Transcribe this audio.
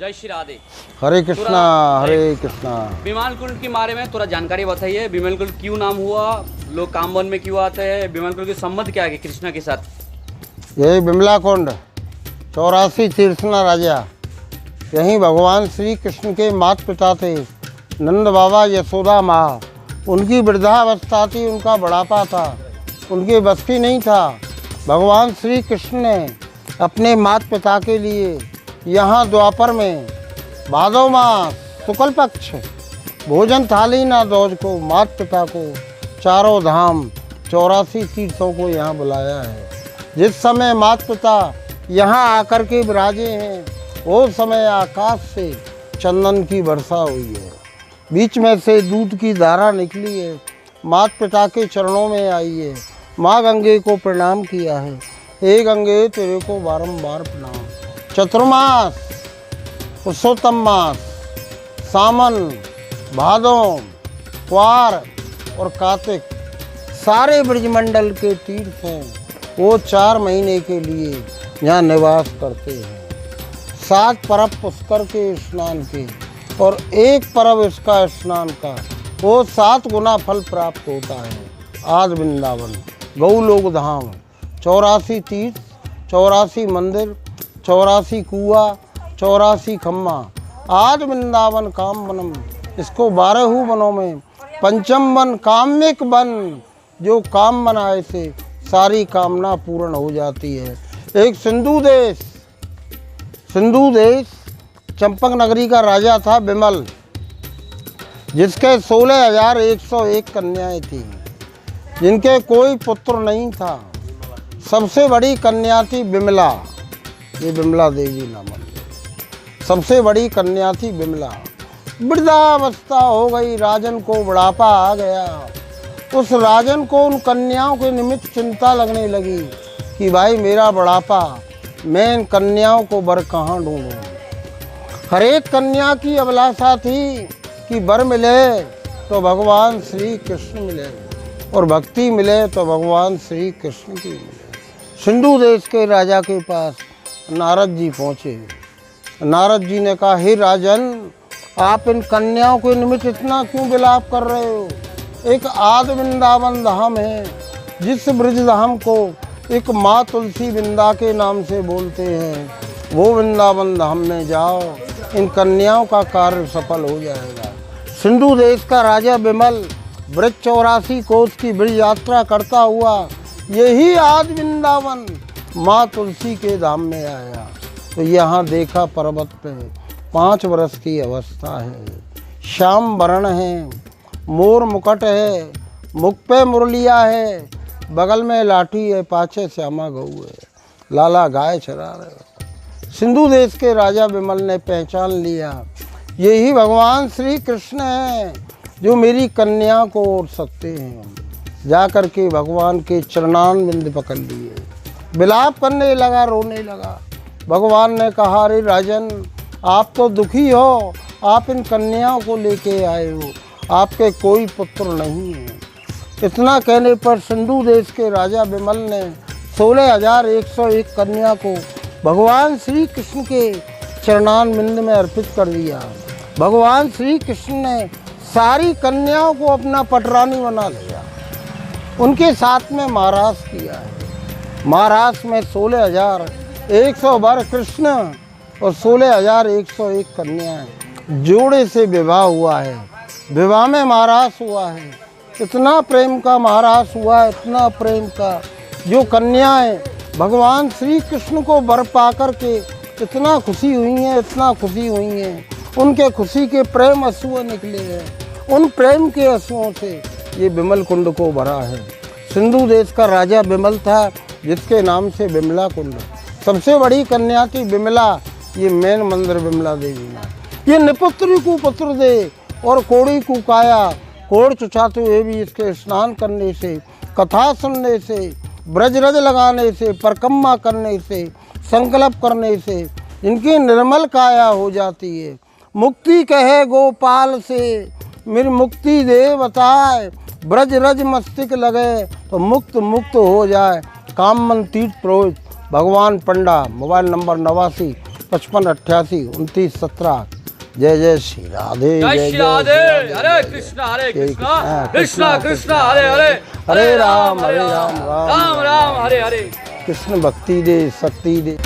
जय श्री राधे। हरे कृष्णा हरे कृष्णा। विमल कुंड के बारे में थोड़ा जानकारी बताइए। विमल कुंड क्यों नाम हुआ, लोग काम वन में क्यों आते हैं, विमल कुंड के संबंध क्या है कृष्णा के साथ? यही विमला कुंड 84 तीर्थना राजा, यहीं भगवान श्री कृष्ण के माता पिता थे। नंद बाबा यशोदा माँ, उनकी वृद्धावस्था थी, उनका बुढ़ापा था, उनके बस की नहीं था। भगवान श्री कृष्ण ने अपने माता पिता के लिए यहाँ द्वापर में भादव मास शुक्ल पक्ष भोजन थाली ना दोज को माता पिता को चारों धाम 84 तीर्थों को यहाँ बुलाया है। जिस समय माता पिता यहाँ आकर के विराजे हैं, वो समय आकाश से चंदन की वर्षा हुई है, बीच में से दूध की धारा निकली है, माता पिता के चरणों में आई है। माँ गंगे को प्रणाम किया है, हे गंगे तेरे को बारंबार प्रणाम। चतुर्मास, पुरुषोत्तम मास, सावन, भादों, क्वार और कार्तिक सारे ब्रजमंडल के तीर्थ हैं। वो 4 महीने के लिए यहाँ निवास करते हैं। 7 पर्व पुष्कर के स्नान के और 1 पर्व इसका स्नान का, वो 7 गुना फल प्राप्त होता है। आदि वृंदावन, गौलोक धाम, 84 तीर्थ, 84 मंदिर, 84 कुआ, 84 खम्मा, आदि वृंदावन काम वनम। इसको 12 वनों में पंचम वन काम्यक वन, जो काम बनाए से सारी कामना पूर्ण हो जाती है। एक सिंधु देश चंपक नगरी का राजा था विमल, जिसके 16,101 कन्याएं थी, जिनके कोई पुत्र नहीं था। सबसे बड़ी कन्या थी विमला, ये विमला देवी नामक सबसे बड़ी कन्या थी विमला। वृद्धावस्था हो गई, राजन को बुढ़ापा आ गया। उस राजन को उन कन्याओं के निमित्त चिंता लगने लगी कि भाई मेरा बुढ़ापा, मैं इन कन्याओं को वर कहाँ ढूंढूं। हर एक कन्या की अभिलाषा थी कि वर मिले तो भगवान श्री कृष्ण मिले और भक्ति मिले तो भगवान श्री कृष्ण की मिले। सिंधु देश के राजा के पास नारद जी पहुँचे। नारद जी ने कहा, हे राजन, आप इन कन्याओं के निमित्त इतना क्यों विलाप कर रहे हो? एक आदि वृंदावन धाम है, जिस ब्रज धाम को एक माँ तुलसी वृंदा के नाम से बोलते हैं। वो वृंदावन धाम में जाओ, इन कन्याओं का कार्य सफल हो जाएगा। सिंधु देश का राजा विमल ब्रज 84 कोस की ब्रज यात्रा करता हुआ यही आदि वृंदावन माँ तुलसी के धाम में आया तो यहाँ देखा पर्वत पे 5 वर्ष की अवस्था है, श्याम वर्ण है, मोर मुकुट है, मुख पे मुरलिया है, बगल में लाठी है, पाछे श्यामा गऊ है, लाला गाय चरा रहे। सिंधु देश के राजा विमल ने पहचान लिया, यही भगवान श्री कृष्ण है जो मेरी कन्या को ओढ़ सकते हैं। जाकर के भगवान के चरणान बिंद पकड़ लिए, विलाप करने लगा, रोने लगा। भगवान ने कहा, अरे राजन, आप तो दुखी हो, आप इन कन्याओं को लेके आए हो, आपके कोई पुत्र नहीं है। इतना कहने पर सिंधु देश के राजा विमल ने 16,101 कन्या को भगवान श्री कृष्ण के चरणान बिंद में अर्पित कर दिया। भगवान श्री कृष्ण ने सारी कन्याओं को अपना पटरानी बना लिया, उनके साथ में महाराज किया है। महाराज में 16,100 वर कृष्ण और 16,101 कन्याएं, जोड़े से विवाह हुआ है। विवाह में महाराज हुआ है, इतना प्रेम का महाराज हुआ है, इतना प्रेम का, जो कन्याएं भगवान श्री कृष्ण को वर पा कर के इतना खुशी हुई हैं, इतना खुशी हुई हैं, उनके खुशी के प्रेम अश्रु निकले हैं। उन प्रेम के अश्रुओं से ये विमल कुंड को भरा है। सिंधु देश का राजा विमल था, जिसके नाम से विमला कुंड। सबसे बड़ी कन्या थी विमला, ये मेन मंदिर विमला देवी ने। ये निपुत्री को पुत्र दे और कोड़ी को काया, कोड़ चुचाते हुए भी इसके स्नान करने से, कथा सुनने से, ब्रज रज लगाने से, परिक्रमा करने से, संकल्प करने से इनकी निर्मल काया हो जाती है। मुक्ति कहे गोपाल से, मेरी मुक्ति दे बताए, ब्रज रज मस्तिक लगे तो मुक्त हो जाए। काम मन तीर्थ पुरोहित भगवान पंडा, मोबाइल नंबर 89 55 88 29 17। जय जय श्री राधे जय श्री राधे। हरे कृष्णा कृष्णा कृष्णा हरे हरे, हरे राम हरे राम राम राम हरे हरे। कृष्ण भक्ति दे, शक्ति दे।